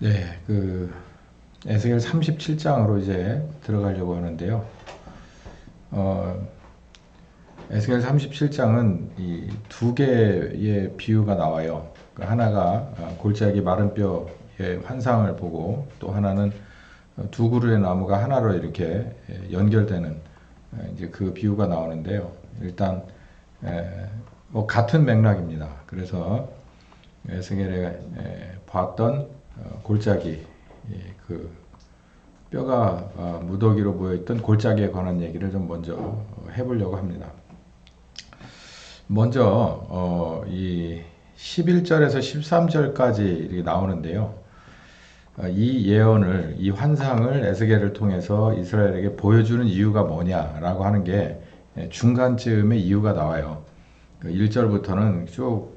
네, 에스겔 37장으로 이제 들어가려고 하는데요. 어, 에스겔 37장은 이 두 개의 비유가 나와요. 하나가 골짜기 마른 뼈의 환상을 보고, 또 하나는 두 그루의 나무가 하나로 이렇게 연결되는 이제 그 비유가 나오는데요. 일단 뭐 같은 맥락입니다. 그래서 에스겔에 봤던 골짜기, 그 뼈가 무더기로 모여있던 골짜기에 관한 얘기를 좀 먼저 해보려고 합니다. 먼저 이 11절에서 13절까지 이렇게 나오는데요. 이 예언을, 이 환상을 에스겔을 통해서 이스라엘에게 보여주는 이유가 뭐냐라고 하는 게 중간쯤에 이유가 나와요. 1절부터는 쭉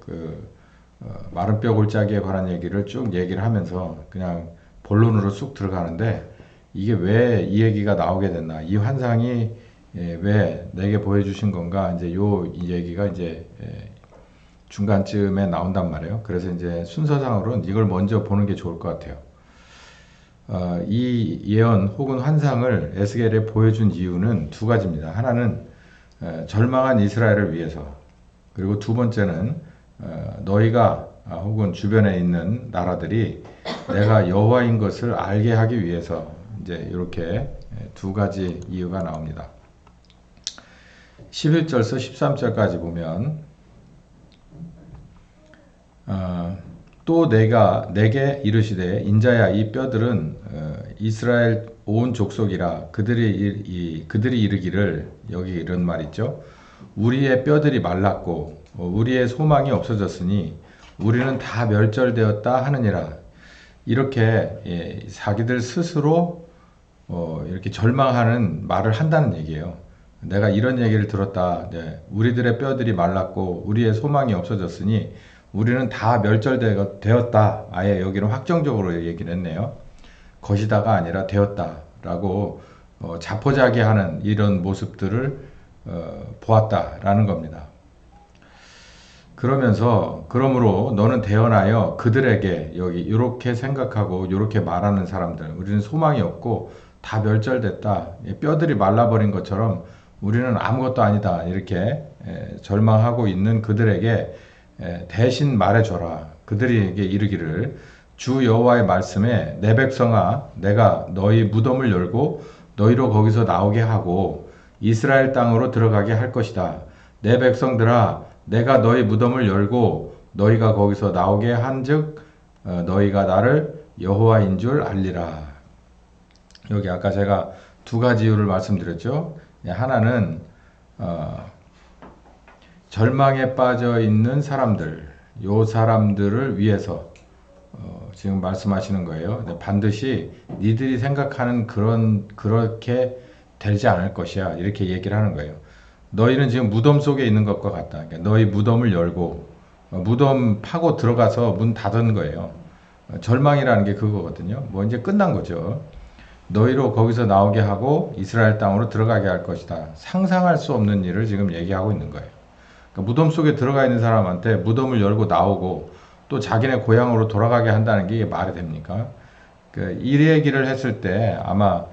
마른 뼈 골짜기에 관한 얘기를 쭉 얘기를 하면서 그냥 본론으로 쑥 들어가는데, 이게 왜 이 얘기가 나오게 됐나, 이 환상이 왜 내게 보여주신 건가, 이제 이 얘기가 이제 중간쯤에 나온단 말이에요. 그래서 이제 순서상으로는 이걸 먼저 보는 게 좋을 것 같아요. 이 예언 혹은 환상을 에스겔에 보여준 이유는 두 가지입니다. 하나는 절망한 이스라엘을 위해서, 그리고 두 번째는 너희가 혹은 주변에 있는 나라들이 내가 여호와인 것을 알게 하기 위해서, 이제 이렇게 두 가지 이유가 나옵니다. 11절에서 13절까지 보면 또 내가 내게 이르시되, 인자야, 이 뼈들은 이스라엘 온 족속이라. 그들이 이르기를, 여기 이런 말 있죠. 우리의 뼈들이 말랐고 우리의 소망이 없어졌으니 우리는 다 멸절되었다 하느니라. 이렇게 자기들 스스로 이렇게 절망하는 말을 한다는 얘기예요. 내가 이런 얘기를 들었다. 네, 우리들의 뼈들이 말랐고 우리의 소망이 없어졌으니 우리는 다 멸절되었다. 아예 여기는 확정적으로 얘기를 했네요. 것이다가 아니라 되었다라고 자포자기하는 이런 모습들을 보았다라는 겁니다. 그러므로 너는 대언하여 그들에게, 여기 이렇게 생각하고 이렇게 말하는 사람들, 우리는 소망이 없고 다 멸절됐다, 뼈들이 말라버린 것처럼 우리는 아무것도 아니다, 이렇게 절망하고 있는 그들에게 대신 말해줘라. 그들에게 이르기를, 주 여호와의 말씀에 내 백성아, 내가 너희 무덤을 열고 너희로 거기서 나오게 하고 이스라엘 땅으로 들어가게 할 것이다. 내 백성들아, 내가 너희 무덤을 열고 너희가 거기서 나오게 한즉 너희가 나를 여호와인 줄 알리라. 여기 아까 제가 두 가지 이유를 말씀드렸죠. 하나는 절망에 빠져 있는 사람들, 요 사람들을 위해서 지금 말씀하시는 거예요. 반드시 니들이 생각하는 그렇게 되지 않을 것이야, 이렇게 얘기를 하는 거예요. 너희는 지금 무덤 속에 있는 것과 같다. 그러니까 너희 무덤을 열고 무덤 파고 들어가서 문 닫은 거예요. 절망이라는 게 그거거든요. 뭐 이제 끝난 거죠. 너희로 거기서 나오게 하고 이스라엘 땅으로 들어가게 할 것이다. 상상할 수 없는 일을 지금 얘기하고 있는 거예요. 그러니까 무덤 속에 들어가 있는 사람한테 무덤을 열고 나오고 또 자기네 고향으로 돌아가게 한다는 게 이게 말이 됩니까? 이 얘기를 했을 때 아마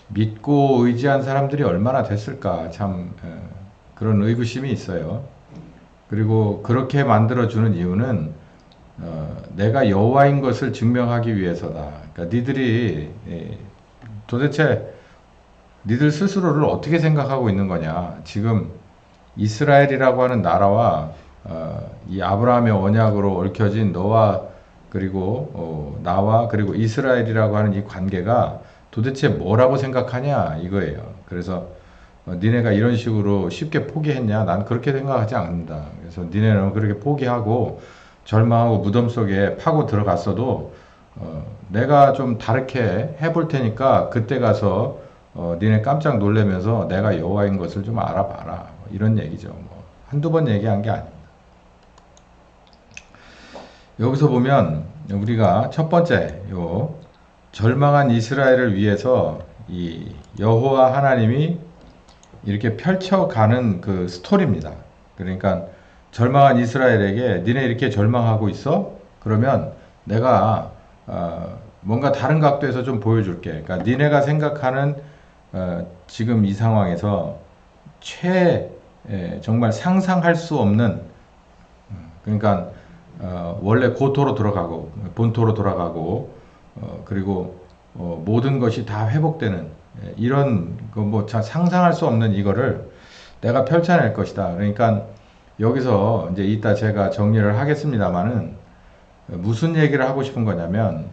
믿고 의지한 사람들이 얼마나 됐을까, 참 그런 의구심이 있어요. 그리고 그렇게 만들어주는 이유는 내가 여호와인 것을 증명하기 위해서다. 그러니까 니들이 도대체 니들 스스로를 어떻게 생각하고 있는 거냐. 지금 이스라엘이라고 하는 나라와 이 아브라함의 언약으로 얽혀진 너와 그리고 나와 그리고 이스라엘이라고 하는 이 관계가 도대체 뭐라고 생각하냐 이거예요. 그래서 니네가 이런 식으로 쉽게 포기했냐? 난 그렇게 생각하지 않는다. 그래서 니네는 그렇게 포기하고 절망하고 무덤 속에 파고 들어갔어도 내가 좀 다르게 해볼 테니까 그때 가서 니네 깜짝 놀라면서 내가 여호와인 것을 좀 알아봐라. 이런 얘기죠. 뭐 한두 번 얘기한 게 아닙니다. 여기서 보면 우리가 첫 번째 요 절망한 이스라엘을 위해서 이 여호와 하나님이 이렇게 펼쳐가는 그 스토리입니다. 그러니까 절망한 이스라엘에게 니네 이렇게 절망하고 있어? 그러면 내가 뭔가 다른 각도에서 좀 보여줄게. 그러니까 니네가 생각하는 지금 이 상황에서 정말 상상할 수 없는, 그러니까 원래 고토로 돌아가고 본토로 돌아가고 그리고 모든 것이 다 회복되는 이런 뭐 상상할 수 없는 이거를 내가 펼쳐낼 것이다. 그러니까 여기서 이제 이따 제가 정리를 하겠습니다만은 무슨 얘기를 하고 싶은 거냐면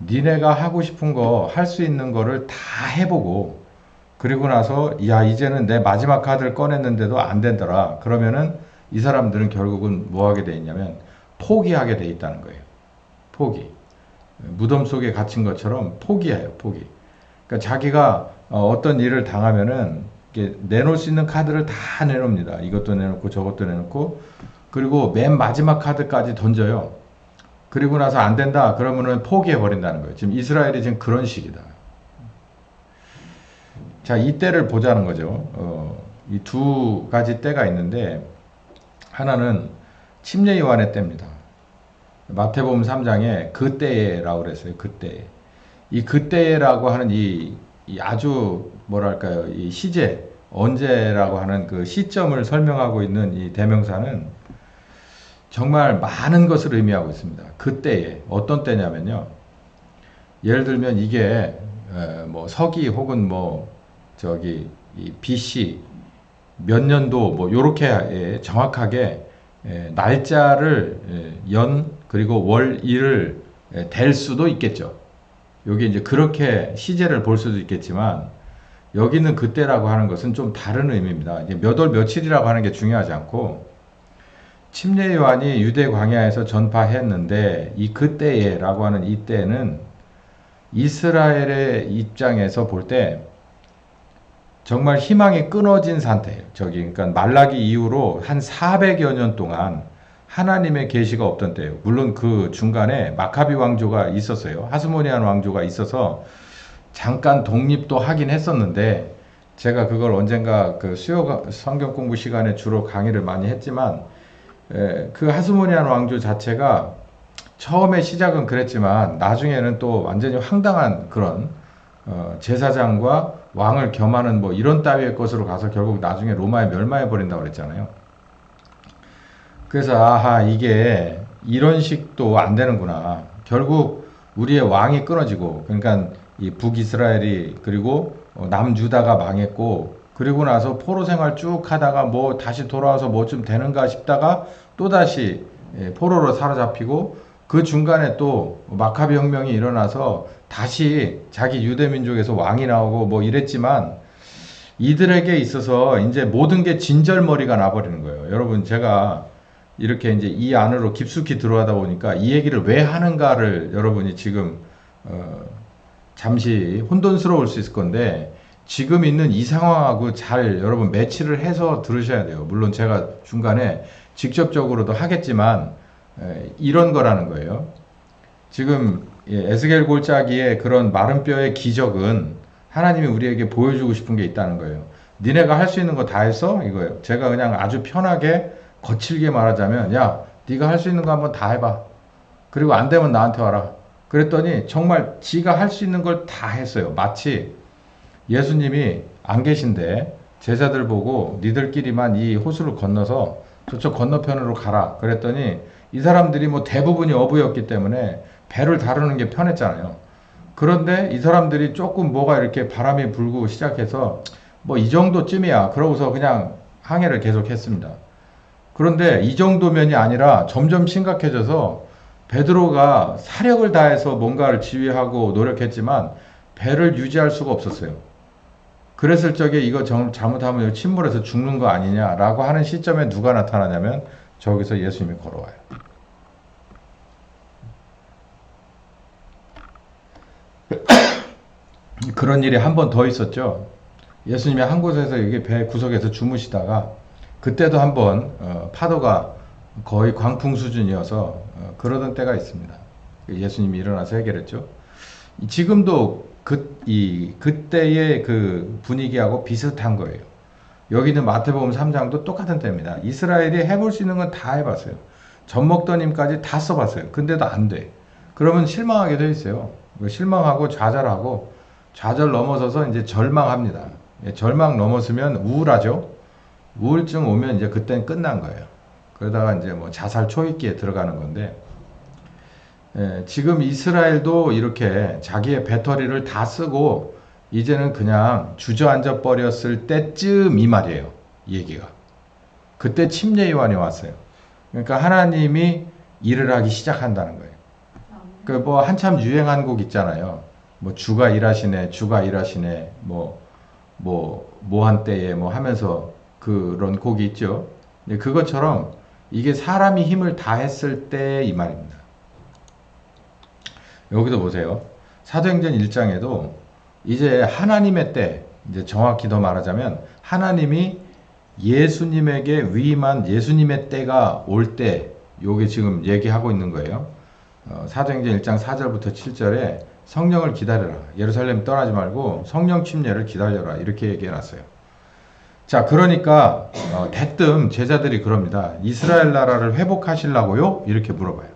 니네가 하고 싶은 거 할 수 있는 거를 다 해보고 그리고 나서 야 이제는 내 마지막 카드를 꺼냈는데도 안 되더라. 그러면은 이 사람들은 결국은 뭐 하게 돼 있냐면 포기하게 돼 있다는 거예요. 포기. 무덤 속에 갇힌 것처럼 포기해요. 포기. 그러니까 자기가 어떤 일을 당하면은 내놓을 수 있는 카드를 다 내놓습니다. 이것도 내놓고 저것도 내놓고 그리고 맨 마지막 카드까지 던져요. 그리고 나서 안 된다 그러면은 포기해 버린다는 거예요. 지금 이스라엘이 지금 그런 식이다. 자, 이 때를 보자는 거죠. 이 두 가지 때가 있는데 하나는 침례 요한의 때입니다. 마태복음 3장에 그때에라고 그랬어요. 그때. 이 그때라고 하는 이 아주 뭐랄까요? 이 시제 언제라고 하는 그 시점을 설명하고 있는 이 대명사는 정말 많은 것을 의미하고 있습니다. 그때에 어떤 때냐면요. 예를 들면 이게 뭐 서기 혹은 뭐 저기 이 BC 몇 년도 뭐 요렇게 정확하게 날짜를 연 그리고 월 일을 댈 수도 있겠죠. 여기 이제 그렇게 시제를 볼 수도 있겠지만 여기는 그때라고 하는 것은 좀 다른 의미입니다. 몇 월 며칠이라고 하는 게 중요하지 않고 침례 요한이 유대 광야에서 전파했는데 이 그때에라고 하는 이 때는 이스라엘의 입장에서 볼 때 정말 희망이 끊어진 상태예요. 그러니까 말라기 이후로 한 400여 년 동안 하나님의 계시가 없던 때예요. 물론 그 중간에 마카비 왕조가 있었어요. 하스모니안 왕조가 있어서 잠깐 독립도 하긴 했었는데 제가 그걸 언젠가 그 수요 성경 공부 시간에 주로 강의를 많이 했지만 그 하스모니안 왕조 자체가 처음에 시작은 그랬지만 나중에는 또 완전히 황당한 그런 제사장과 왕을 겸하는 뭐 이런 따위의 것으로 가서 결국 나중에 로마에 멸망해 버린다고 그랬잖아요. 그래서 아하 이게 이런 식도 안 되는구나. 결국 우리의 왕이 끊어지고 그러니까 이 북이스라엘이 그리고 남유다가 망했고 그리고 나서 포로 생활 쭉 하다가 뭐 다시 돌아와서 뭐 좀 되는가 싶다가 또다시 포로로 사로잡히고 그 중간에 또 마카비 혁명이 일어나서 다시 자기 유대 민족에서 왕이 나오고 뭐 이랬지만 이들에게 있어서 이제 모든 게 진절머리가 나버리는 거예요. 여러분 제가 이렇게 이제 이 안으로 깊숙이 들어가다 보니까 이 얘기를 왜 하는가를 여러분이 지금 잠시 혼돈스러울 수 있을 건데 지금 있는 이 상황하고 잘 여러분 매치를 해서 들으셔야 돼요. 물론 제가 중간에 직접적으로도 하겠지만 이런 거라는 거예요. 지금 에스겔 골짜기의 그런 마른 뼈의 기적은 하나님이 우리에게 보여주고 싶은 게 있다는 거예요. 니네가 할 수 있는 거 다 했어? 이거예요. 제가 그냥 아주 편하게 거칠게 말하자면 야 네가 할 수 있는 거 한번 다 해봐. 그리고 안 되면 나한테 와라. 그랬더니 정말 지가 할 수 있는 걸 다 했어요. 마치 예수님이 안 계신데 제자들 보고 니들끼리만 이 호수를 건너서 저쪽 건너편으로 가라. 그랬더니 이 사람들이 뭐 대부분이 어부였기 때문에 배를 다루는 게 편했잖아요. 그런데 이 사람들이 조금 뭐가 이렇게 바람이 불고 시작해서 뭐 이 정도쯤이야. 그러고서 그냥 항해를 계속했습니다. 그런데 이 정도면이 아니라 점점 심각해져서 베드로가 사력을 다해서 뭔가를 지휘하고 노력했지만 배를 유지할 수가 없었어요. 그랬을 적에 이거 잘못하면 침몰해서 죽는 거 아니냐라고 하는 시점에 누가 나타나냐면 저기서 예수님이 걸어와요. 그런 일이 한 번 더 있었죠. 예수님이 한 곳에서 여기 배 구석에서 주무시다가 그때도 한번 파도가 거의 광풍 수준이어서 그러던 때가 있습니다. 예수님이 일어나서 해결했죠. 지금도 그때의 그 분위기하고 비슷한 거예요. 여기는 마태복음 3장도 똑같은 때입니다. 이스라엘이 해볼 수 있는 건 다 해봤어요. 젖 먹던 힘까지 다 써봤어요. 근데도 안 돼. 그러면 실망하게 돼 있어요. 실망하고 좌절하고 좌절 넘어서서 이제 절망합니다. 절망 넘었으면 우울하죠. 우울증 오면 이제 그땐 끝난 거예요. 그러다가 이제 뭐 자살 초입기에 들어가는 건데, 지금 이스라엘도 이렇게 자기의 배터리를 다 쓰고 이제는 그냥 주저앉아 버렸을 때쯤 이 말이에요. 이 얘기가. 그때 침례 요한이 왔어요. 그러니까 하나님이 일을 하기 시작한다는 거예요. 그 뭐 한참 유행한 곡 있잖아요. 뭐 주가 일하시네, 주가 일하시네, 뭐 한때에 뭐 하면서 그런 곡이 있죠. 그것처럼 이게 사람이 힘을 다했을 때 이 말입니다. 여기도 보세요. 사도행전 1장에도 이제 하나님의 때, 이제 정확히 더 말하자면 하나님이 예수님에게 위임한 예수님의 때가 올 때, 요게 지금 얘기하고 있는 거예요. 사도행전 1장 4절부터 7절에 성령을 기다려라. 예루살렘 떠나지 말고 성령 침례를 기다려라. 이렇게 얘기해 놨어요. 자, 그러니까 대뜸 제자들이 그럽니다. 이스라엘 나라를 회복하시려고요? 이렇게 물어봐요.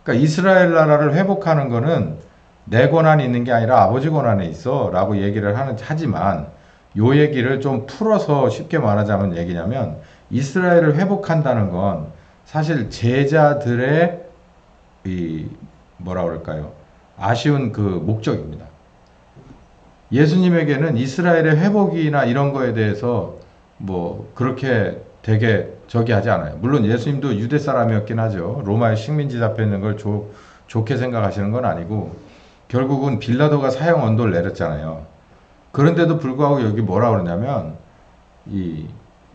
그러니까 이스라엘 나라를 회복하는 거는 내 권한이 있는 게 아니라 아버지 권한에 있어 라고 얘기를 하지만 요 얘기를 좀 풀어서 쉽게 말하자면 얘기냐면 이스라엘을 회복한다는 건 사실 제자들의 뭐라 그럴까요? 아쉬운 그 목적입니다. 예수님에게는 이스라엘의 회복이나 이런 거에 대해서 뭐 그렇게 되게 저기 하지 않아요. 물론 예수님도 유대 사람이었긴 하죠. 로마에 식민지 잡혀 있는 걸 좋게 생각하시는 건 아니고 결국은 빌라도가 사형 언도를 내렸잖아요. 그런데도 불구하고 여기 뭐라 그러냐면 이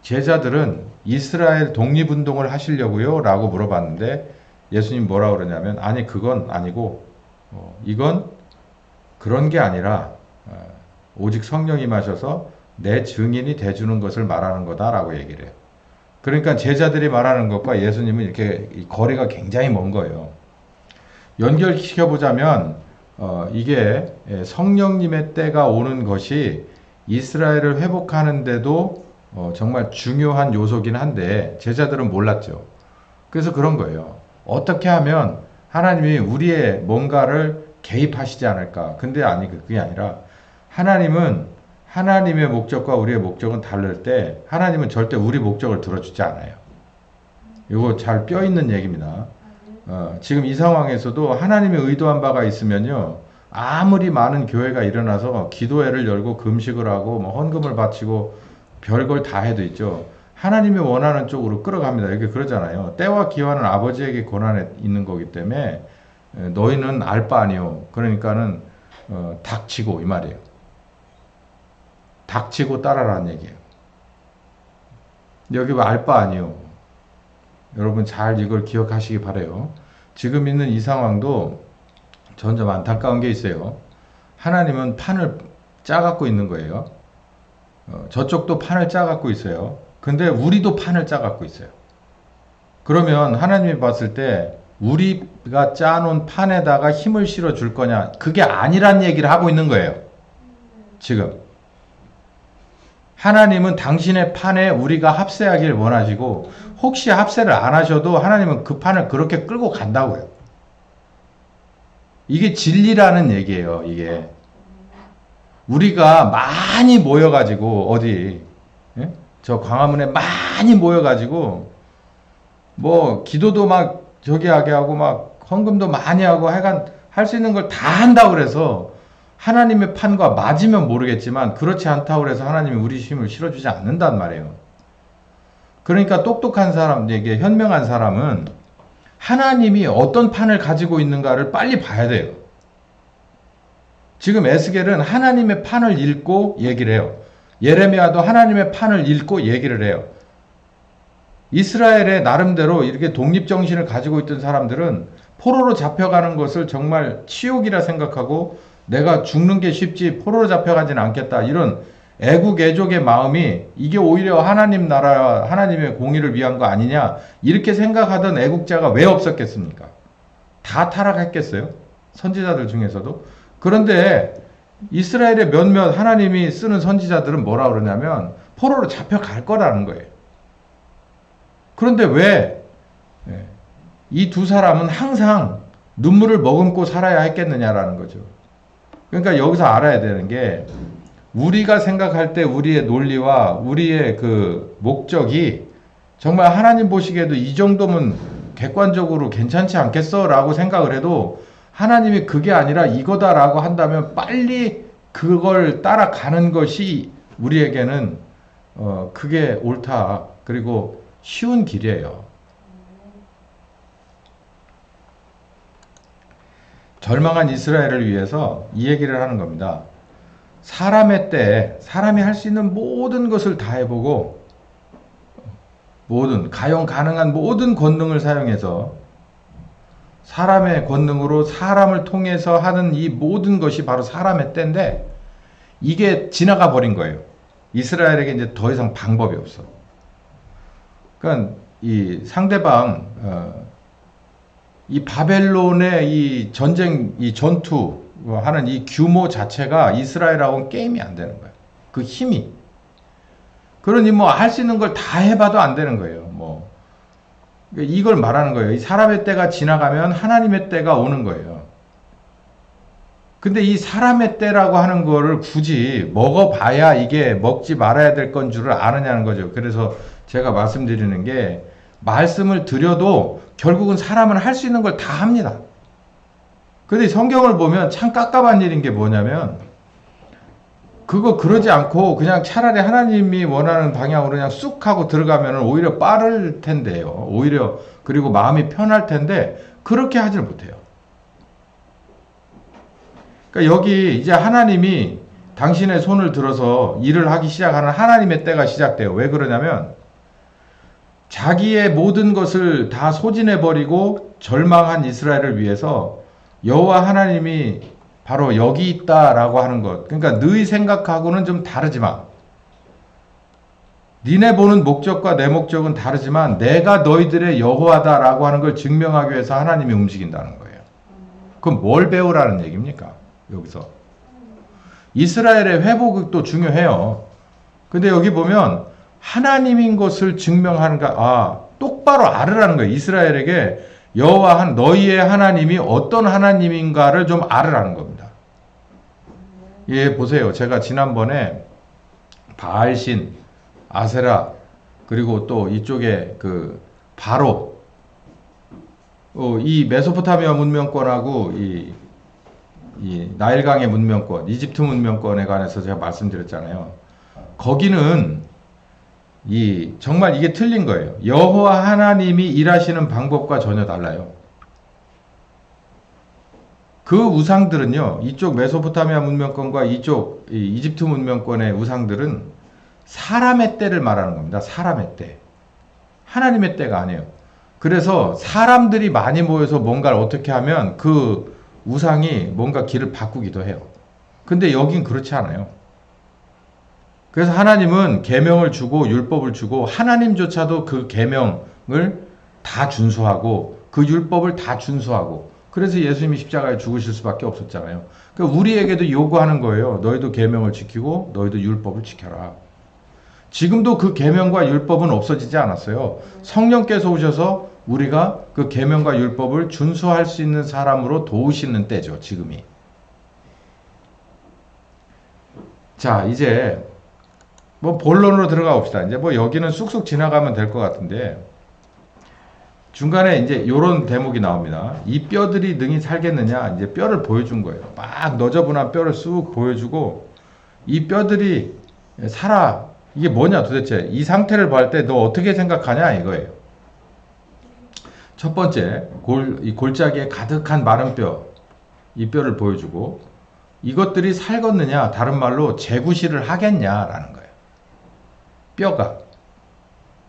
제자들은 이스라엘 독립운동을 하시려고요? 라고 물어봤는데 예수님 뭐라 그러냐면 아니 그건 아니고 이건 그런 게 아니라 오직 성령이 임하셔서 내 증인이 돼주는 것을 말하는 거다라고 얘기를 해요. 그러니까 제자들이 말하는 것과 예수님은 이렇게 거리가 굉장히 먼 거예요. 연결시켜보자면 이게 성령님의 때가 오는 것이 이스라엘을 회복하는데도 정말 중요한 요소긴 한데 제자들은 몰랐죠. 그래서 그런 거예요. 어떻게 하면 하나님이 우리의 뭔가를 개입하시지 않을까. 근데 그게 아니라 하나님은 하나님의 목적과 우리의 목적은 다를 때 하나님은 절대 우리 목적을 들어주지 않아요. 이거 잘 뼈 있는 얘기입니다. 지금 이 상황에서도 하나님의 의도한 바가 있으면요. 아무리 많은 교회가 일어나서 기도회를 열고 금식을 하고 뭐 헌금을 바치고 별걸 다 해도 있죠. 하나님이 원하는 쪽으로 끌어갑니다. 이렇게 그러잖아요. 때와 기한은 아버지에게 권한에 있는 거기 때문에 너희는 알 바 아니요. 그러니까는 닥치고 이 말이에요. 닥치고 따라라는 얘기예요. 여기 알 바 아니요. 여러분 잘 이걸 기억하시기 바라요. 지금 있는 이 상황도 점점 안타까운 게 있어요. 하나님은 판을 짜갖고 있는 거예요. 저쪽도 판을 짜갖고 있어요. 근데 우리도 판을 짜갖고 있어요. 그러면 하나님이 봤을 때 우리가 짜놓은 판에다가 힘을 실어줄 거냐? 그게 아니란 얘기를 하고 있는 거예요. 지금. 하나님은 당신의 판에 우리가 합세하길 원하시고 혹시 합세를 안 하셔도 하나님은 그 판을 그렇게 끌고 간다고요. 이게 진리라는 얘기예요. 이게. 우리가 많이 모여가지고 어디 저 광화문에 많이 모여가지고 뭐 기도도 막 저기 하게 하고 막 헌금도 많이 하고 하여간 할 수 있는 걸 다 한다고 그래서 하나님의 판과 맞으면 모르겠지만 그렇지 않다고 그래서 하나님이 우리 힘을 실어주지 않는단 말이에요. 그러니까 똑똑한 사람에게 현명한 사람은 하나님이 어떤 판을 가지고 있는가를 빨리 봐야 돼요. 지금 에스겔은 하나님의 판을 읽고 얘기를 해요. 예레미야도 하나님의 판을 읽고 얘기를 해요. 이스라엘의 나름대로 이렇게 독립정신을 가지고 있던 사람들은 포로로 잡혀가는 것을 정말 치욕이라 생각하고 내가 죽는 게 쉽지 포로로 잡혀가진 않겠다. 이런 애국 애족의 마음이 이게 오히려 하나님 나라 하나님의 공의를 위한 거 아니냐 이렇게 생각하던 애국자가 왜 없었겠습니까? 다 타락했겠어요? 선지자들 중에서도. 그런데 이스라엘의 몇몇 하나님이 쓰는 선지자들은 뭐라 그러냐면 포로로 잡혀갈 거라는 거예요. 그런데 왜 이 두 사람은 항상 눈물을 머금고 살아야 했겠느냐라는 거죠. 그러니까 여기서 알아야 되는 게 우리가 생각할 때 우리의 논리와 우리의 그 목적이 정말 하나님 보시기에도 이 정도면 객관적으로 괜찮지 않겠어? 라고 생각을 해도 하나님이 그게 아니라 이거다라고 한다면 빨리 그걸 따라가는 것이 우리에게는 그게 옳다. 그리고 쉬운 길이에요. 절망한 이스라엘을 위해서 이 얘기를 하는 겁니다. 사람의 때에 사람이 할 수 있는 모든 것을 다 해보고 가용 가능한 모든 권능을 사용해서 사람의 권능으로 사람을 통해서 하는 이 모든 것이 바로 사람의 때인데 이게 지나가 버린 거예요. 이스라엘에게 이제 더 이상 방법이 없어. 그러니까 이 상대방 이 바벨론의 이 전쟁, 이 전투 하는 이 규모 자체가 이스라엘하고는 게임이 안 되는 거예요. 그 힘이. 그러니 뭐 할 수 있는 걸 다 해봐도 안 되는 거예요. 뭐 이걸 말하는 거예요. 이 사람의 때가 지나가면 하나님의 때가 오는 거예요. 근데 이 사람의 때라고 하는 거를 굳이 먹어봐야 이게 먹지 말아야 될 건 줄을 아느냐는 거죠. 그래서 제가 말씀드리는 게 말씀을 드려도 결국은 사람은 할 수 있는 걸 다 합니다. 근데 성경을 보면 참 깝깝한 일인 게 뭐냐면 그거 그러지 않고 그냥 차라리 하나님이 원하는 방향으로 그냥 쑥 하고 들어가면 오히려 빠를 텐데요. 오히려 그리고 마음이 편할 텐데 그렇게 하질 못해요. 그러니까 여기 이제 하나님이 당신의 손을 들어서 일을 하기 시작하는 하나님의 때가 시작돼요. 왜 그러냐면 자기의 모든 것을 다 소진해버리고 절망한 이스라엘을 위해서 여호와 하나님이 바로 여기 있다라고 하는 것. 그러니까 너희 생각하고는 좀 다르지만 니네 보는 목적과 내 목적은 다르지만 내가 너희들의 여호와다라고 하는 걸 증명하기 위해서 하나님이 움직인다는 거예요. 그럼 뭘 배우라는 얘기입니까? 여기서. 이스라엘의 회복도 중요해요. 근데 여기 보면 하나님인 것을 증명하는가, 똑바로 알으라는 거예요. 이스라엘에게 여호와 너희의 하나님이 어떤 하나님인가를 좀 알으라는 겁니다. 예, 보세요. 제가 지난번에 바알신, 아세라, 그리고 또 이쪽에 그 바로, 이 메소포타미아 문명권하고 이 나일강의 문명권, 이집트 문명권에 관해서 제가 말씀드렸잖아요. 거기는 정말 이게 틀린 거예요. 여호와 하나님이 일하시는 방법과 전혀 달라요. 그 우상들은요, 이쪽 메소포타미아 문명권과 이쪽 이집트 문명권의 우상들은 사람의 때를 말하는 겁니다. 사람의 때. 하나님의 때가 아니에요. 그래서 사람들이 많이 모여서 뭔가를 어떻게 하면 그 우상이 뭔가 길을 바꾸기도 해요. 근데 여긴 그렇지 않아요. 그래서 하나님은 계명을 주고 율법을 주고 하나님조차도 그 계명을 다 준수하고 그 율법을 다 준수하고 그래서 예수님이 십자가에 죽으실 수밖에 없었잖아요. 그러니까 우리에게도 요구하는 거예요. 너희도 계명을 지키고 너희도 율법을 지켜라. 지금도 그 계명과 율법은 없어지지 않았어요. 성령께서 오셔서 우리가 그 계명과 율법을 준수할 수 있는 사람으로 도우시는 때죠. 지금이. 자, 이제 뭐 본론으로 들어가 봅시다. 이제 뭐 여기는 쑥쑥 지나가면 될 것 같은데 중간에 이제 요런 대목이 나옵니다. 이 뼈들이 능히 살겠느냐? 이제 뼈를 보여준 거예요. 막 너저분한 뼈를 쑥 보여주고 이 뼈들이 살아. 이게 뭐냐 도대체 이 상태를 볼 때 너 어떻게 생각하냐 이거예요. 첫 번째 이 골짜기에 가득한 마른 뼈, 이 뼈를 보여주고 이것들이 살겠느냐? 다른 말로 재구실을 하겠냐라는 거예요.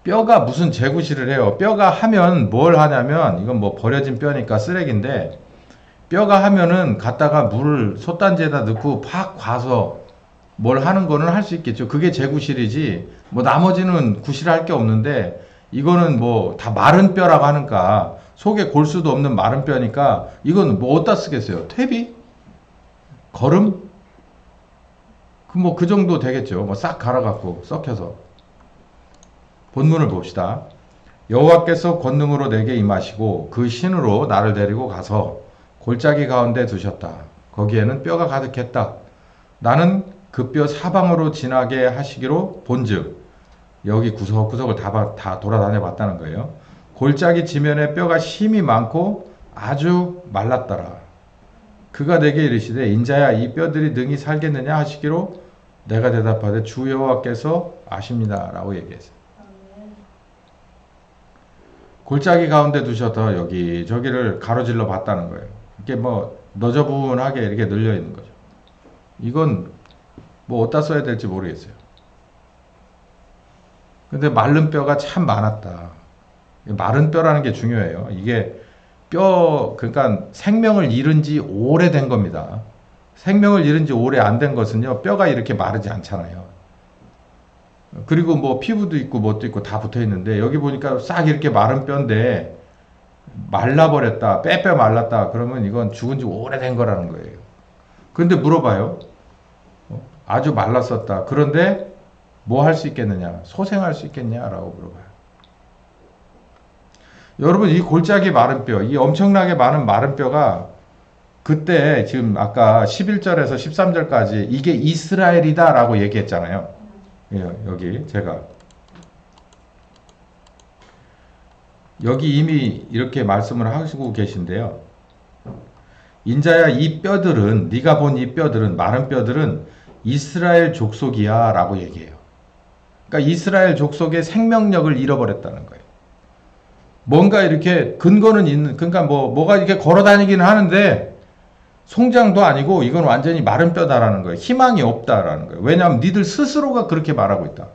뼈가 무슨 재구실을 해요. 뼈가 하면 뭘 하냐면 이건 뭐 버려진 뼈니까 쓰레기인데 뼈가 하면은 갖다가 물을 솥단지에다 넣고 팍 과서 뭘 하는 거는 할 수 있겠죠. 그게 재구실이지 뭐 나머지는 구실할 게 없는데 이거는 뭐 다 마른 뼈라고 하니까 속에 골수도 없는 마른 뼈니까 이건 뭐 어디다 쓰겠어요. 퇴비? 거름? 그 정도 되겠죠. 뭐 싹 갈아갖고 썩혀서. 본문을 봅시다. 여호와께서 권능으로 내게 임하시고 그 신으로 나를 데리고 가서 골짜기 가운데 두셨다. 거기에는 뼈가 가득했다. 나는 그 뼈 사방으로 지나게 하시기로 본즉, 여기 구석구석을 다 돌아다녀 봤다는 거예요. 골짜기 지면에 뼈가 심이 많고 아주 말랐더라. 그가 내게 이르시되 인자야 이 뼈들이 능히 살겠느냐 하시기로 내가 대답하되 주 여호와께서 아십니다 라고 얘기했어요. 골짜기 가운데 두셔서 여기저기를 가로질러 봤다는 거예요. 이게 뭐 너저분하게 이렇게 늘려 있는 거죠. 이건 뭐 어디다 써야 될지 모르겠어요. 근데 마른 뼈가 참 많았다. 마른 뼈라는 게 중요해요. 이게 그러니까 생명을 잃은 지 오래된 겁니다. 생명을 잃은 지 오래 안 된 것은요, 뼈가 이렇게 마르지 않잖아요. 그리고 뭐 피부도 있고 뭣도 있고 다 붙어 있는데, 여기 보니까 싹 이렇게 마른 뼈인데, 말라버렸다, 빼빼 말랐다, 그러면 이건 죽은 지 오래된 거라는 거예요. 그런데 물어봐요. 아주 말랐었다. 그런데 뭐 할 수 있겠느냐? 소생할 수 있겠냐라고 물어봐요. 여러분, 이 골짜기 마른 뼈, 이 엄청나게 많은 마른 뼈가 그때 지금 아까 11절에서 13절까지 이게 이스라엘이다 라고 얘기했잖아요. 여기 제가 여기 이미 이렇게 말씀을 하시고 계신데요. 인자야 이 뼈들은, 네가 본 이 뼈들은, 마른 뼈들은 이스라엘 족속이야 라고 얘기해요. 그러니까 이스라엘 족속의 생명력을 잃어버렸다는 거예요. 뭔가 이렇게 근거는 있는, 그러니까 뭐가 이렇게 걸어 다니기는 하는데 송장도 아니고 이건 완전히 마른 뼈다라는 거예요. 희망이 없다라는 거예요. 왜냐하면 니들 스스로가 그렇게 말하고 있다.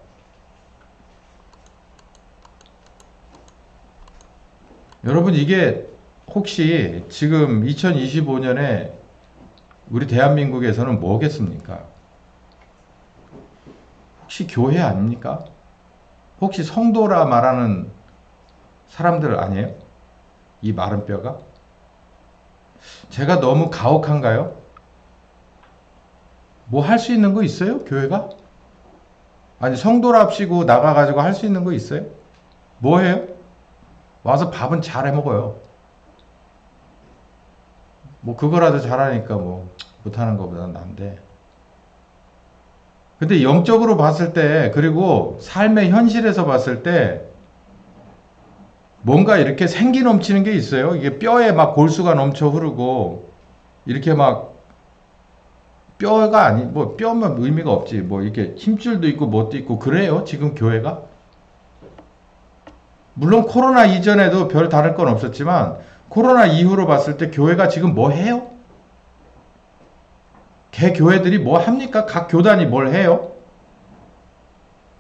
여러분, 이게 혹시 지금 2025년에 우리 대한민국에서는 뭐겠습니까? 혹시 교회 아닙니까? 혹시 성도라 말하는 사람들 아니에요? 이 마른 뼈가? 제가 너무 가혹한가요? 뭐 할 수 있는 거 있어요? 교회가? 아니, 성도랍시고 나가가지고 할 수 있는 거 있어요? 뭐 해요? 와서 밥은 잘 해 먹어요. 뭐 그거라도 잘하니까 뭐 못하는 것보다는 난데. 근데 영적으로 봤을 때, 그리고 삶의 현실에서 봤을 때 뭔가 이렇게 생기 넘치는 게 있어요. 이게 뼈에 막 골수가 넘쳐 흐르고 이렇게 막 뼈가 아니, 뭐 뼈면 의미가 없지. 뭐 이렇게 힘줄도 있고 뭣도 있고 그래요. 지금 교회가. 물론 코로나 이전에도 별 다를 건 없었지만 코로나 이후로 봤을 때 교회가 지금 뭐 해요? 개 교회들이 뭐 합니까? 각 교단이 뭘 해요?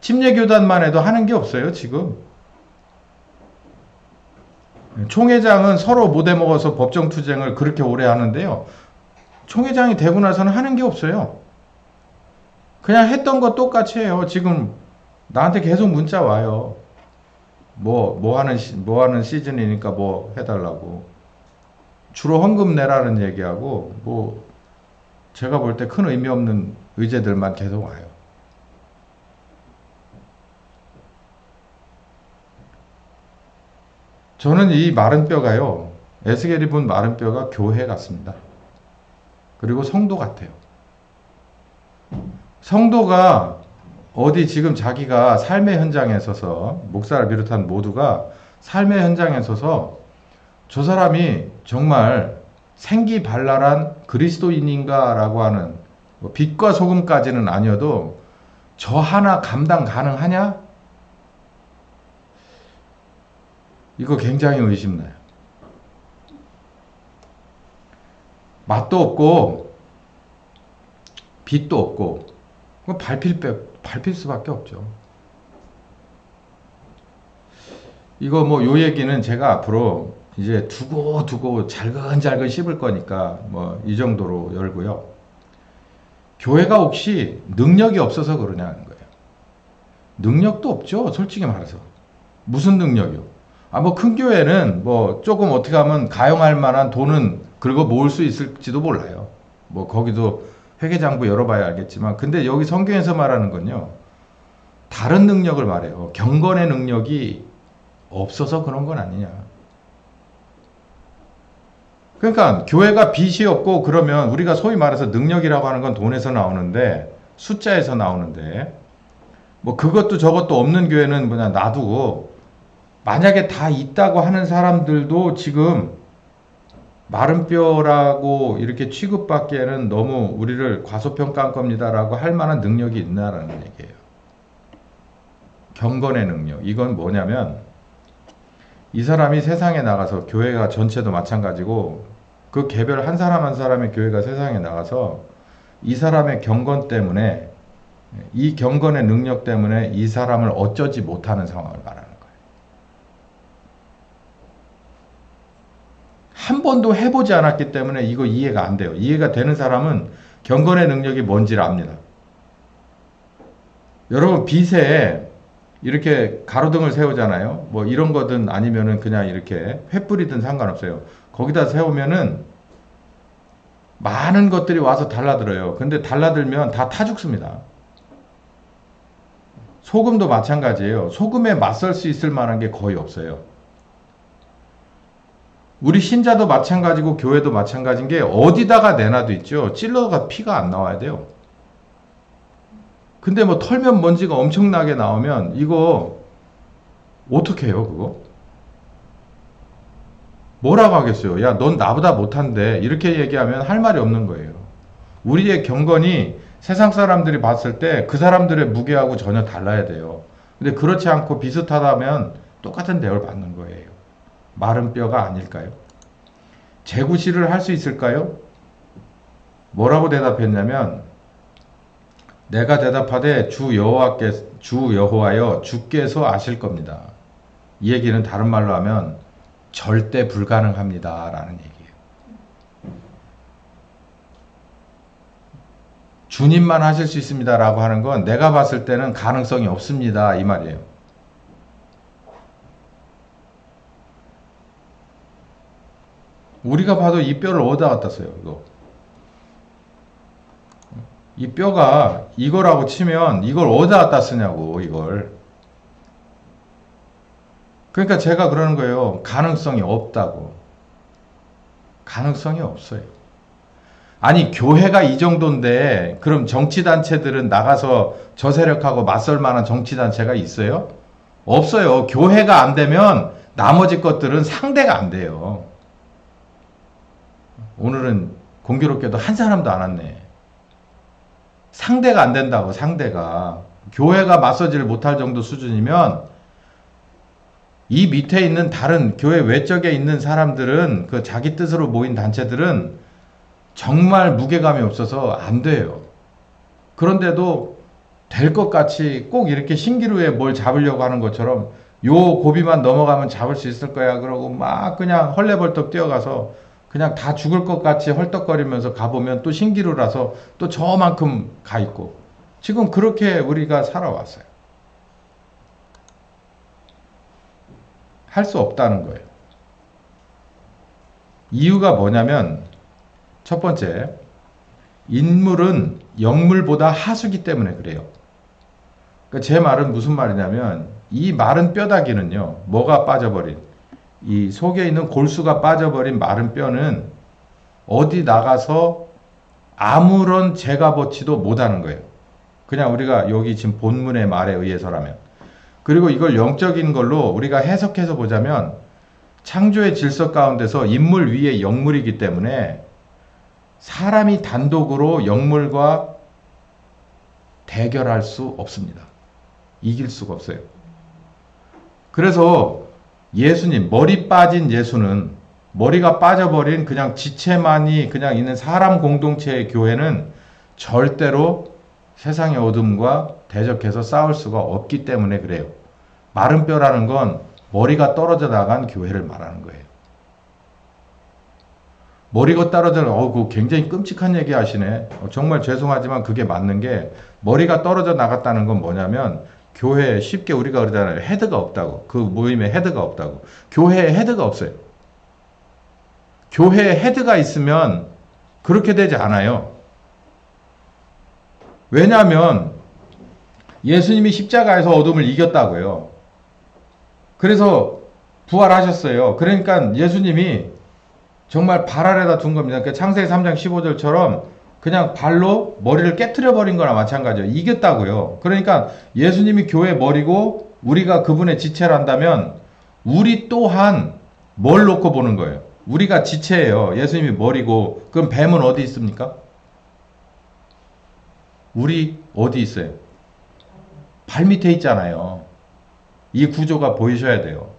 침례교단만 해도 하는 게 없어요, 지금. 총회장은 서로 못해 먹어서 법정 투쟁을 그렇게 오래 하는데요. 총회장이 되고 나서는 하는 게 없어요. 그냥 했던 거 똑같이 해요. 지금 나한테 계속 문자 와요. 뭐 하는 시즌이니까 뭐 해달라고. 주로 헌금 내라는 얘기하고, 뭐, 제가 볼 때 큰 의미 없는 의제들만 계속 와요. 저는 이 마른 뼈가요, 에스겔이 본 마른 뼈가 교회 같습니다. 그리고 성도 같아요. 성도가 어디 지금 자기가 삶의 현장에 서서, 목사를 비롯한 모두가 삶의 현장에 서서 저 사람이 정말 생기발랄한 그리스도인인가 라고 하는, 뭐 빛과 소금까지는 아니어도 저 하나 감당 가능하냐? 이거 굉장히 의심나요. 맛도 없고 빛도 없고 밟힐 수밖에 없죠. 이거 뭐 요 얘기는 제가 앞으로 이제 두고 잘근잘근 씹을 거니까 뭐 이 정도로 열고요. 교회가 혹시 능력이 없어서 그러냐는 거예요. 능력도 없죠, 솔직히 말해서. 무슨 능력이요? 뭐 큰 교회는 뭐 조금 어떻게 하면 가용할 만한 돈은 긁어 모을 수 있을지도 몰라요. 뭐 거기도 회계장부 열어봐야 알겠지만, 근데 여기 성경에서 말하는 건요, 다른 능력을 말해요. 경건의 능력이 없어서 그런 건 아니냐. 그러니까 교회가 빚이 없고 그러면 우리가 소위 말해서 능력이라고 하는 건 돈에서 나오는데 숫자에서 나오는데 뭐 그것도 저것도 없는 교회는 뭐냐 놔두고 만약에 다 있다고 하는 사람들도 지금 마른 뼈라고 이렇게 취급받기에는 너무 우리를 과소평가한 겁니다라고 할 만한 능력이 있나라는 얘기예요. 경건의 능력. 이건 뭐냐면 이 사람이 세상에 나가서 교회가 전체도 마찬가지고 그 개별 한 사람 한 사람의 교회가 세상에 나가서 이 사람의 경건 때문에 이 경건의 능력 때문에 이 사람을 어쩌지 못하는 상황을 말하는 거예요. 한 번도 해보지 않았기 때문에 이거 이해가 안 돼요. 이해가 되는 사람은 경건의 능력이 뭔지를 압니다. 여러분 빚에 이렇게 가로등을 세우잖아요. 뭐 이런 거든 아니면은 그냥 이렇게 횃불이든 상관없어요. 거기다 세우면은 많은 것들이 와서 달라들어요. 근데 달라들면 다 타 죽습니다. 소금도 마찬가지예요. 소금에 맞설 수 있을 만한 게 거의 없어요. 우리 신자도 마찬가지고 교회도 마찬가지인 게 어디다가 내놔도 있죠. 찔러가 피가 안 나와야 돼요. 근데 뭐 털면 먼지가 엄청나게 나오면 이거 어떻게 해요 그거? 뭐라고 하겠어요? 야, 넌 나보다 못한데 이렇게 얘기하면 할 말이 없는 거예요. 우리의 경건이 세상 사람들이 봤을 때 그 사람들의 무게하고 전혀 달라야 돼요. 근데 그렇지 않고 비슷하다면 똑같은 대우를 받는 거예요. 마른 뼈가 아닐까요? 재구시를 할 수 있을까요? 뭐라고 대답했냐면 내가 대답하되 주 여호와여 주께서 아실 겁니다. 이 얘기는 다른 말로 하면 절대 불가능합니다 라는 얘기예요. 주님만 하실 수 있습니다 라고 하는 건 내가 봤을 때는 가능성이 없습니다 이 말이에요. 우리가 봐도 이 뼈를 어디다 갖다 써요 이거. 이 뼈가 이거라고 치면 이걸 어디다 갖다 쓰냐고 이걸. 그러니까 제가 그러는 거예요. 가능성이 없다고. 가능성이 없어요. 아니 교회가 이 정도인데 그럼 정치단체들은 나가서 저 세력하고 맞설 만한 정치단체가 있어요? 없어요. 교회가 안 되면 나머지 것들은 상대가 안 돼요. 오늘은 공교롭게도 한 사람도 안 왔네. 상대가 안 된다고. 상대가 교회가 맞서지를 못할 정도 수준이면 이 밑에 있는 다른 교회 외적에 있는 사람들은 그 자기 뜻으로 모인 단체들은 정말 무게감이 없어서 안 돼요. 그런데도 될 것 같이 꼭 이렇게 신기루에 뭘 잡으려고 하는 것처럼 요 고비만 넘어가면 잡을 수 있을 거야 그러고 막 그냥 헐레벌떡 뛰어가서 그냥 다 죽을 것 같이 헐떡거리면서 가보면 또 신기루라서 또 저만큼 가 있고 지금 그렇게 우리가 살아왔어요. 할 수 없다는 거예요. 이유가 뭐냐면 첫 번째, 인물은 영물보다 하수기 때문에 그래요. 그러니까 제 말은 무슨 말이냐면 이 마른 뼈다귀는요. 뭐가 빠져버린 이 속에 있는 골수가 빠져버린 마른 뼈는 어디 나가서 아무런 제값어치도 못하는 거예요. 그냥 우리가 여기 지금 본문의 말에 의해서라면. 그리고 이걸 영적인 걸로 우리가 해석해서 보자면 창조의 질서 가운데서 인물 위에 영물이기 때문에 사람이 단독으로 영물과 대결할 수 없습니다. 이길 수가 없어요. 그래서 예수님, 머리 빠진 예수는 머리가 빠져버린 그냥 지체만이 그냥 있는 사람 공동체의 교회는 절대로 세상의 어둠과 대적해서 싸울 수가 없기 때문에 그래요. 마른 뼈라는 건 머리가 떨어져 나간 교회를 말하는 거예요. 머리가 떨어져, 그거 굉장히 끔찍한 얘기 하시네. 정말 죄송하지만 그게 맞는 게 머리가 떨어져 나갔다는 건 뭐냐면 교회에 쉽게 우리가 그러잖아요. 헤드가 없다고. 그 모임에 헤드가 없다고. 교회에 헤드가 없어요. 교회에 헤드가 있으면 그렇게 되지 않아요. 왜냐하면 예수님이 십자가에서 어둠을 정말 발 아래다 둔 겁니다. 그러니까 창세기 3장 15절처럼 그냥 발로 머리를 깨트려 버린 거나 마찬가지예요. 이겼다고요. 그러니까 예수님이 교회 머리고 우리가 그분의 지체란다면 우리 또한 뭘 놓고 보는 거예요? 우리가 지체예요. 예수님이 머리고. 그럼 뱀은 어디 있습니까? 우리 어디 있어요? 발 밑에 있잖아요. 이 구조가 보이셔야 돼요.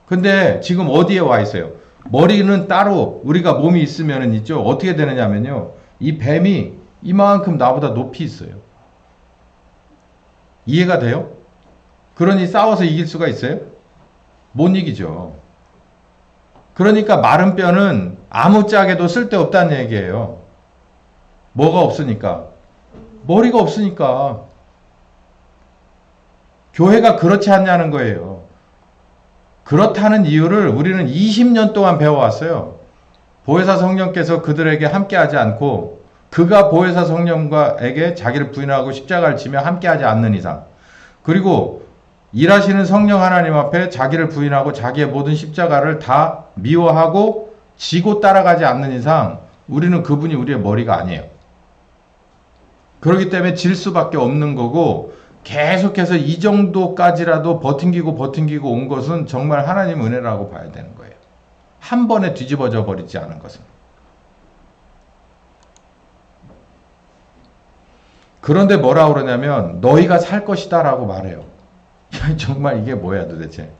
근데 지금 어디에 와 있어요? 머리는 따로 우리가 몸이 있으면 있죠. 어떻게 되느냐면요. 이 뱀이 이만큼 나보다 높이 있어요. 이해가 돼요? 그러니 싸워서 이길 수가 있어요? 못 이기죠. 그러니까 마른 뼈는 아무짝에도 쓸데없다는 얘기예요. 뭐가 없으니까? 머리가 없으니까. 교회가 그렇지 않냐는 거예요. 그렇다는 이유를 우리는 20년 동안 배워왔어요. 보혜사 성령께서 그들에게 함께하지 않고 그가 보혜사 성령과에게 자기를 부인하고 십자가를 지며 함께하지 않는 이상, 그리고 일하시는 성령 하나님 앞에 자기를 부인하고 자기의 모든 십자가를 다 미워하고 지고 따라가지 않는 이상 우리는 그분이 우리의 머리가 아니에요. 그렇기 때문에 질 수밖에 없는 거고, 계속해서 이 정도까지라도 버팅기고 온 것은 정말 하나님 은혜라고 봐야 되는 거예요. 한 번에 뒤집어져 버리지 않은 것은. 그런데 뭐라 그러냐면 너희가 살 것이다 라고 말해요. 정말 이게 뭐야 도대체.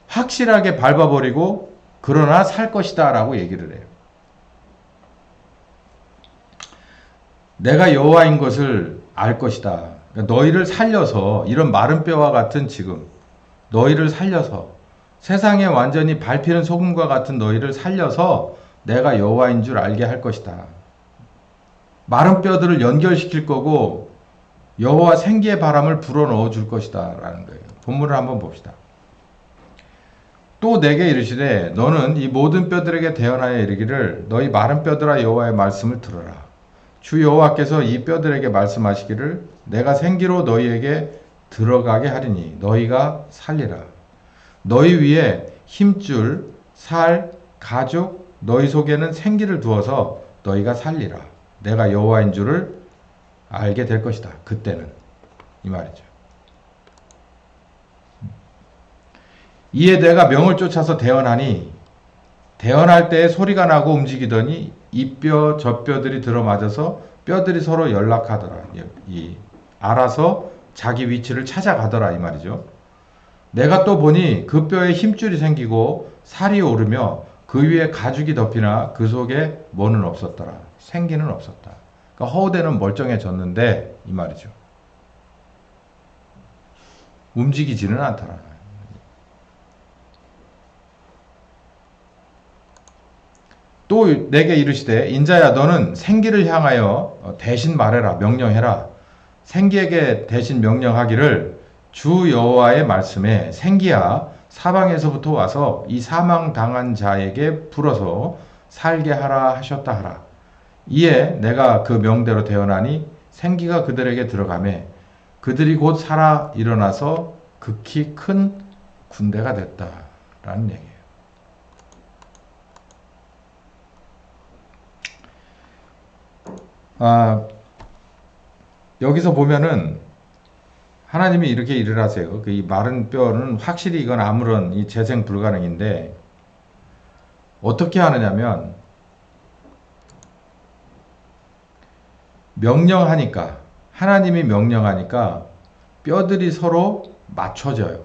확실하게 밟아버리고 그러나 살 것이다 라고 얘기를 해요. 내가 여호와인 것을 알 것이다. 그러니까 너희를 살려서, 이런 마른 뼈와 같은 지금 너희를 살려서, 세상에 완전히 밟히는 소금과 같은 너희를 살려서 내가 여호와인 줄 알게 할 것이다. 마른 뼈들을 연결시킬 거고 여호와 생기의 바람을 불어넣어 줄 것이다 라는 거예요. 본문을 한번 봅시다. 또 내게 이르시되 너는 이 모든 뼈들에게 대언하여 이르기를 너희 마른 뼈들아 여호와의 말씀을 들으라. 주 여호와께서 이 뼈들에게 말씀하시기를 내가 생기로 너희에게 들어가게 하리니 너희가 살리라. 너희 위에 힘줄, 살, 가죽, 너희 속에는 생기를 두어서 너희가 살리라. 내가 여호와인 줄을 알게 될 것이다. 그때는. 이 말이죠. 이에 내가 명을 쫓아서 대언하니 대언할 때에 소리가 나고 움직이더니 이 뼈 저 뼈들이 들어맞아서 뼈들이 서로 연락하더라. 알아서 자기 위치를 찾아가더라 이 말이죠. 내가 또 보니 그 뼈에 힘줄이 생기고 살이 오르며 그 위에 가죽이 덮이나 그 속에 뭐는 없었더라. 생기는 없었다. 그러니까 허우대는 멀쩡해졌는데 이 말이죠. 움직이지는 않더라. 또 내게 이르시되 인자야 너는 생기를 향하여 대신 말해라. 명령해라. 생기에게 대신 명령하기를 주 여호와의 말씀에 생기야 사방에서부터 와서 이 사망당한 자에게 불어서 살게 하라 하셨다 하라. 이에 내가 그 명대로 대언하니 생기가 그들에게 들어가매 그들이 곧 살아 일어나서 극히 큰 군대가 됐다라는 얘기예요. 여기서 보면은 하나님이 이렇게 일을 하세요. 이 마른 뼈는 확실히 이건 아무런 이 재생 불가능인데 어떻게 하느냐면 명령하니까, 하나님이 명령하니까 뼈들이 서로 맞춰져요.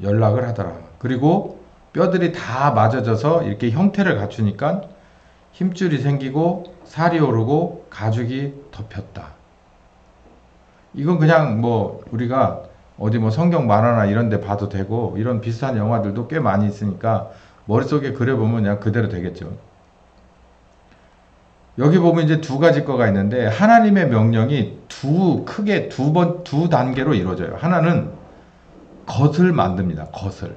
연락을 하더라. 그리고 뼈들이 다 맞아져서 이렇게 형태를 갖추니까 힘줄이 생기고 살이 오르고 가죽이 덮였다. 이건 그냥 뭐 우리가 어디 뭐 성경 만화나 이런 데 봐도 되고 이런 비슷한 영화들도 꽤 많이 있으니까 머릿속에 그려보면 그냥 그대로 되겠죠. 여기 보면 이제 두 가지 거가 있는데 하나님의 명령이 크게 두 단계로 이루어져요. 하나는 겉을 만듭니다. 겉을.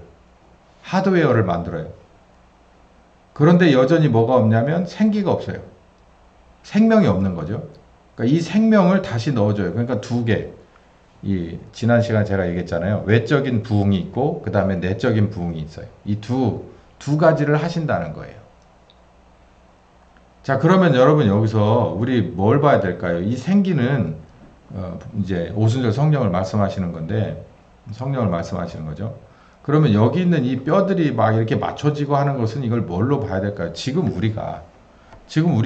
하드웨어를 만들어요. 그런데 여전히 뭐가 없냐면 생기가 없어요. 생명이 없는 거죠. 그러니까 이 생명을 다시 넣어줘요. 그러니까 두 개. 지난 시간에 제가 얘기했잖아요. 외적인 부흥이 있고 그 다음에 내적인 부흥이 있어요. 이 두 가지를 하신다는 거예요. 자, 그러면 여러분 여기서 우리 뭘 봐야 될까요? 이 생기는 이제 오순절 성령을 말씀하시는 건데, 성령을 말씀하시는 거죠. 그러면 여기 있는 이 뼈들이 막 이렇게 맞춰지고 하는 것은 이걸 뭘로 봐야 될까요? 지금 우리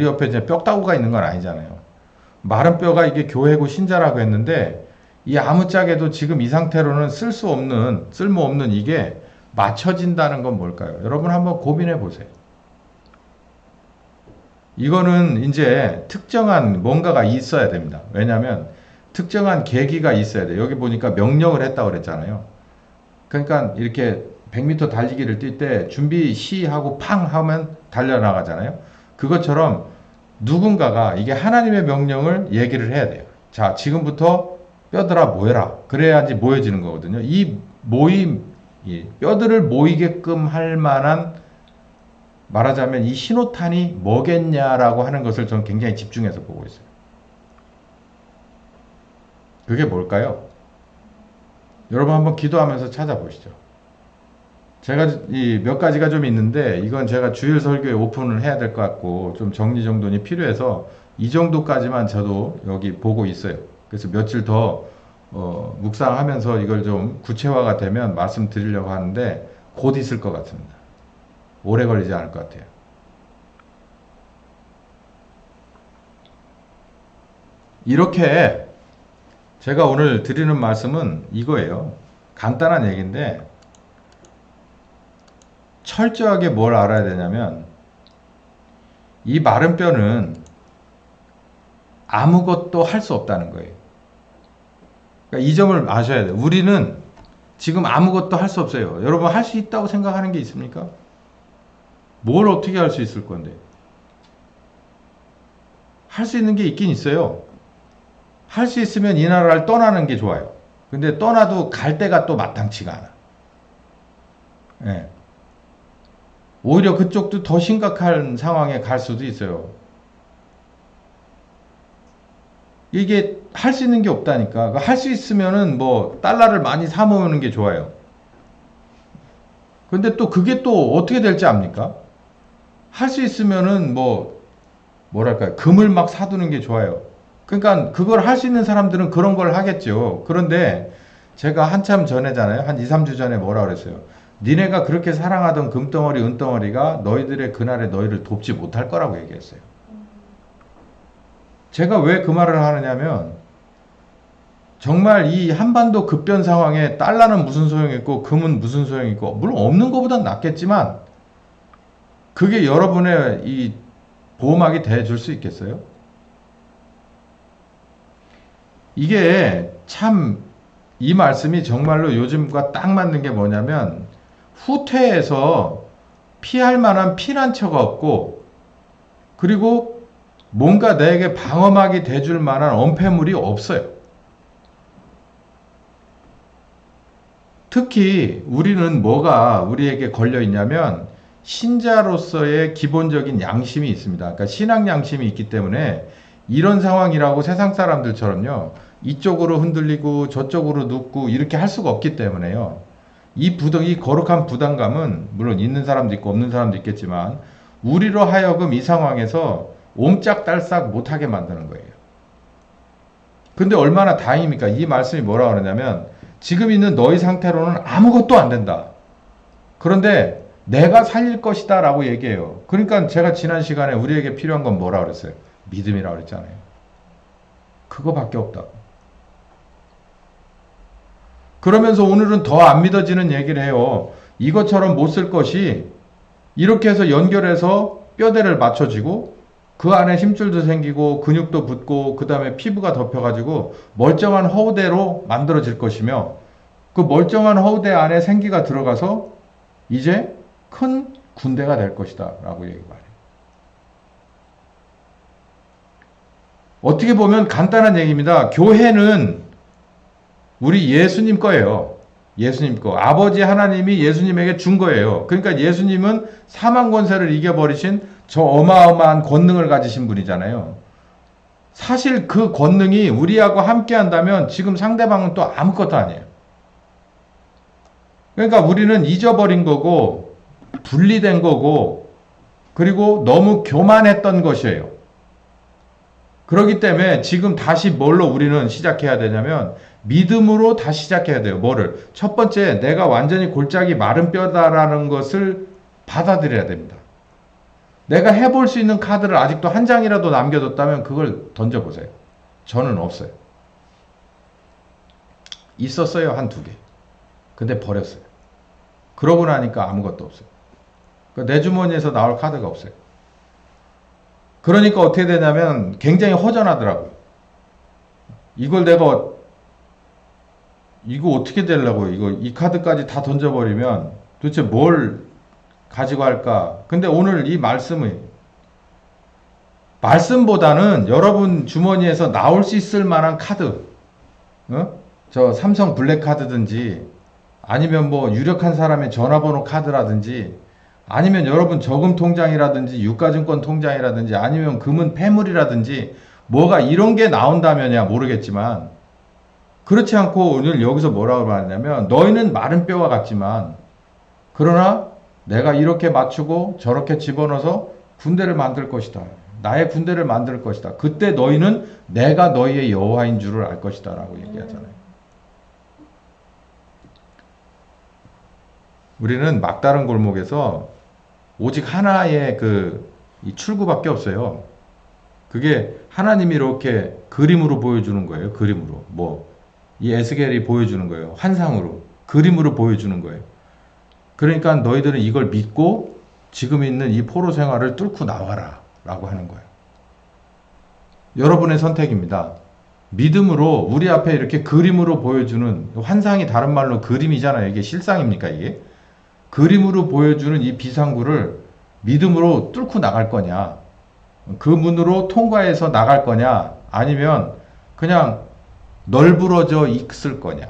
옆에 이제 뼈다구가 있는 건 아니잖아요. 마른 뼈가 이게 교회고 신자라고 했는데, 이 아무짝에도 지금 이 상태로는 쓸모없는 이게 맞춰진다는 건 뭘까요? 여러분 한번 고민해 보세요. 이거는 이제 특정한 뭔가가 있어야 됩니다. 왜냐하면 특정한 계기가 있어야 돼요. 여기 보니까 명령을 했다고 그랬잖아요. 그러니까 이렇게 100m 달리기를 뛸 때 준비 시하고 팡 하면 달려나가잖아요. 그것처럼 누군가가 이게 하나님의 명령을 얘기를 해야 돼요. 자, 지금부터 뼈들아 모여라. 그래야지 모여지는 거거든요. 이 뼈들을 모이게끔 할 만한, 말하자면 이 신호탄이 뭐겠냐라고 하는 것을 저는 굉장히 집중해서 보고 있어요. 그게 뭘까요? 여러분 한번 기도하면서 찾아보시죠. 제가 이 몇 가지가 좀 있는데 이건 제가 주일 설교에 오픈을 해야 될 것 같고 좀 정리정돈이 필요해서 이 정도까지만 저도 여기 보고 있어요. 그래서 며칠 더 묵상하면서 이걸 좀 구체화가 되면 말씀드리려고 하는데 곧 있을 것 같습니다. 오래 걸리지 않을 것 같아요. 이렇게 제가 오늘 드리는 말씀은 이거예요. 간단한 얘기인데 철저하게 뭘 알아야 되냐면 이 마른 뼈는 아무것도 할 수 없다는 거예요. 그러니까 이 점을 아셔야 돼요. 우리는 지금 아무것도 할 수 없어요. 여러분 할 수 있다고 생각하는 게 있습니까? 뭘 어떻게 할 수 있을 건데? 할 수 있는 게 있긴 있어요. 할 수 있으면 이 나라를 떠나는 게 좋아요. 근데 떠나도 갈 데가 또 마땅치가 않아. 예. 오히려 그쪽도 더 심각한 상황에 갈 수도 있어요. 이게 할 수 있는 게 없다니까. 할 수 있으면은 뭐 달러를 많이 사 모으는 게 좋아요. 근데 또 그게 또 어떻게 될지 압니까? 할 수 있으면은 뭐랄까요, 금을 막 사두는 게 좋아요. 그러니까 그걸 할 수 있는 사람들은 그런 걸 하겠죠. 그런데 제가 한참 전에잖아요. 한 2, 3주 전에 뭐라 그랬어요. 니네가 그렇게 사랑하던 금덩어리, 은덩어리가 너희들의 그날에 너희를 돕지 못할 거라고 얘기했어요. 제가 왜 그 말을 하느냐면 정말 이 한반도 급변 상황에 달러는 무슨 소용이 있고 금은 무슨 소용이 있고, 물론 없는 것보단 낫겠지만 그게 여러분의 이 보호막이 돼줄 수 있겠어요? 이게 참 이 말씀이 정말로 요즘과 딱 맞는 게 뭐냐면 후퇴해서 피할 만한 피난처가 없고, 그리고 뭔가 내게 방어막이 돼줄 만한 엄폐물이 없어요. 특히 우리는 뭐가 우리에게 걸려 있냐면 신자로서의 기본적인 양심이 있습니다. 그러니까 신앙 양심이 있기 때문에 이런 상황이라고 세상 사람들처럼요, 이쪽으로 흔들리고 저쪽으로 눕고 이렇게 할 수가 없기 때문에요. 이 거룩한 부담감은 물론 있는 사람도 있고 없는 사람도 있겠지만 우리로 하여금 이 상황에서 옴짝달싹 못하게 만드는 거예요. 근데 얼마나 다행입니까? 이 말씀이 뭐라 그러냐면 지금 있는 너희 상태로는 아무것도 안 된다. 그런데 내가 살릴 것이다 라고 얘기해요. 그러니까 제가 지난 시간에 우리에게 필요한 건 뭐라 그랬어요? 믿음이라고 그랬잖아요. 그거밖에 없다고. 그러면서 오늘은 더 안 믿어지는 얘기를 해요. 이것처럼 못 쓸 것이 이렇게 해서 연결해서 뼈대를 맞춰지고 그 안에 힘줄도 생기고 근육도 붙고 그 다음에 피부가 덮여가지고 멀쩡한 허우대로 만들어질 것이며, 그 멀쩡한 허우대 안에 생기가 들어가서 이제 큰 군대가 될 것이다 라고 얘기 말해요. 어떻게 보면 간단한 얘기입니다. 교회는 우리 예수님 거예요. 예수님 거. 아버지 하나님이 예수님에게 준 거예요. 그러니까 예수님은 사망 권세를 이겨버리신 저 어마어마한 권능을 가지신 분이잖아요. 사실 그 권능이 우리하고 함께 한다면 지금 상대방은 또 아무것도 아니에요. 그러니까 우리는 잊어버린 거고 분리된 거고 그리고 너무 교만했던 것이에요. 그렇기 때문에 지금 다시 뭘로 우리는 시작해야 되냐면 믿음으로 다시 시작해야 돼요. 뭐를? 첫 번째, 내가 완전히 골짜기 마른 뼈다라는 것을 받아들여야 됩니다. 내가 해볼 수 있는 카드를 아직도 한 장이라도 남겨뒀다면 그걸 던져보세요. 저는 없어요. 있었어요, 한 2개. 근데 버렸어요. 그러고 나니까 아무것도 없어요. 그러니까 내 주머니에서 나올 카드가 없어요. 그러니까 어떻게 되냐면 굉장히 허전하더라고요. 이걸 내가 이거 어떻게 되려고 이 카드까지 다 던져버리면 도대체 뭘 가지고 할까? 근데 오늘 이 말씀보다는 여러분 주머니에서 나올 수 있을 만한 카드, 저 삼성 블랙 카드든지 아니면 뭐 유력한 사람의 전화번호 카드라든지 아니면 여러분 저금 통장이라든지 유가증권 통장이라든지 아니면 금은 폐물이라든지 뭐가 이런 게 나온다면야 모르겠지만 그렇지 않고 오늘 여기서 뭐라고 말하냐면 너희는 마른 뼈와 같지만 그러나 내가 이렇게 맞추고 저렇게 집어넣어서 군대를 만들 것이다. 나의 군대를 만들 것이다. 그때 너희는 내가 너희의 여호와인 줄을 알 것이다 라고 얘기하잖아요. 우리는 막다른 골목에서 오직 하나의 이 출구밖에 없어요. 그게 하나님이 이렇게 그림으로 보여주는 거예요. 그림으로. 이 에스겔이 보여주는 거예요. 환상으로. 그림으로 보여주는 거예요. 그러니까 너희들은 이걸 믿고 지금 있는 이 포로 생활을 뚫고 나와라 라고 하는 거예요. 여러분의 선택입니다. 믿음으로 우리 앞에 이렇게 그림으로 보여주는 환상이 다른 말로 그림이잖아요. 이게 실상입니까 이게? 그림으로 보여주는 이 비상구를 믿음으로 뚫고 나갈 거냐, 그 문으로 통과해서 나갈 거냐, 아니면 그냥 널브러져 있을 거냐.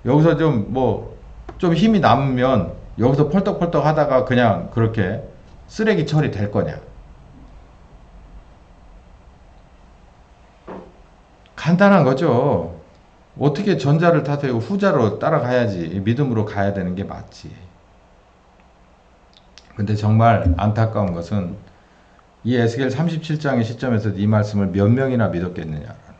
여기서 좀 힘이 남으면 여기서 펄떡펄떡 하다가 그냥 그렇게 쓰레기 처리될 거냐. 간단한 거죠. 어떻게 전자를 타세요? 후자로 따라가야지. 믿음으로 가야 되는 게 맞지. 근데 정말 안타까운 것은 이 에스겔 37장의 시점에서 이 말씀을 몇 명이나 믿었겠느냐라는 거예요.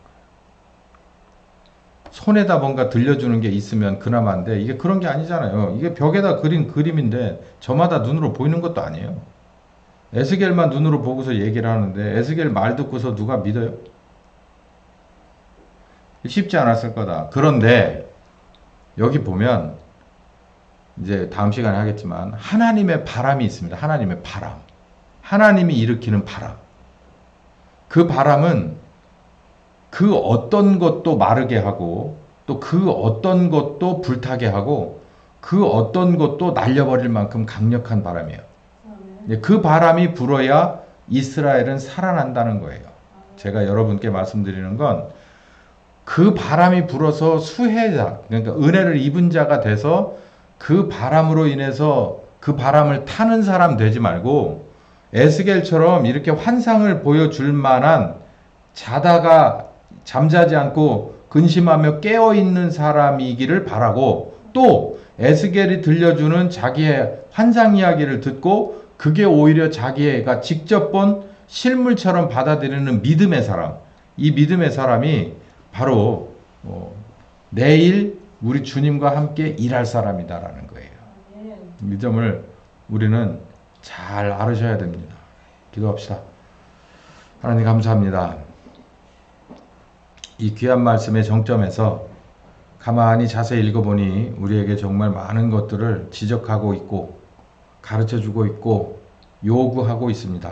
손에다 뭔가 들려주는 게 있으면 그나마인데 이게 그런 게 아니잖아요. 이게 벽에다 그린 그림인데 저마다 눈으로 보이는 것도 아니에요. 에스겔만 눈으로 보고서 얘기를 하는데 에스겔 말 듣고서 누가 믿어요? 쉽지 않았을 거다. 그런데 여기 보면 이제 다음 시간에 하겠지만 하나님의 바람이 있습니다. 하나님의 바람. 하나님이 일으키는 바람. 그 바람은 그 어떤 것도 마르게 하고 또 그 어떤 것도 불타게 하고 그 어떤 것도 날려버릴 만큼 강력한 바람이에요. 그 바람이 불어야 이스라엘은 살아난다는 거예요. 제가 여러분께 말씀드리는 건 그 바람이 불어서 수혜자, 그러니까 은혜를 입은 자가 돼서 그 바람으로 인해서 그 바람을 타는 사람 되지 말고 에스겔처럼 이렇게 환상을 보여줄 만한 자다가 잠자지 않고 근심하며 깨어있는 사람이기를 바라고 또 에스겔이 들려주는 자기의 환상 이야기를 듣고 그게 오히려 자기가 직접 본 실물처럼 받아들이는 믿음의 사람, 이 믿음의 사람이 바로 내일 우리 주님과 함께 일할 사람이다라는 거예요. 이 점을 우리는 잘 알으셔야 됩니다. 기도합시다. 하나님 감사합니다. 이 귀한 말씀의 정점에서 가만히 자세히 읽어보니 우리에게 정말 많은 것들을 지적하고 있고 가르쳐주고 있고 요구하고 있습니다.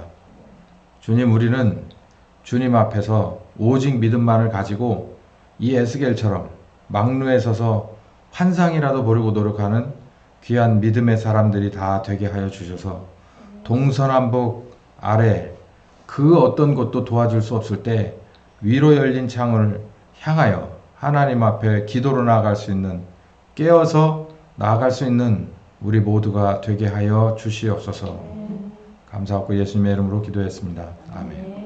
주님, 우리는 주님 앞에서 오직 믿음만을 가지고 이 에스겔처럼 막루에 서서 환상이라도 보려고 노력하는 귀한 믿음의 사람들이 다 되게 하여 주셔서 동서남북 아래 그 어떤 것도 도와줄 수 없을 때 위로 열린 창을 향하여 하나님 앞에 기도로 나아갈 수 있는, 깨어서 나아갈 수 있는 우리 모두가 되게 하여 주시옵소서. 감사하고 예수님의 이름으로 기도했습니다. 아멘.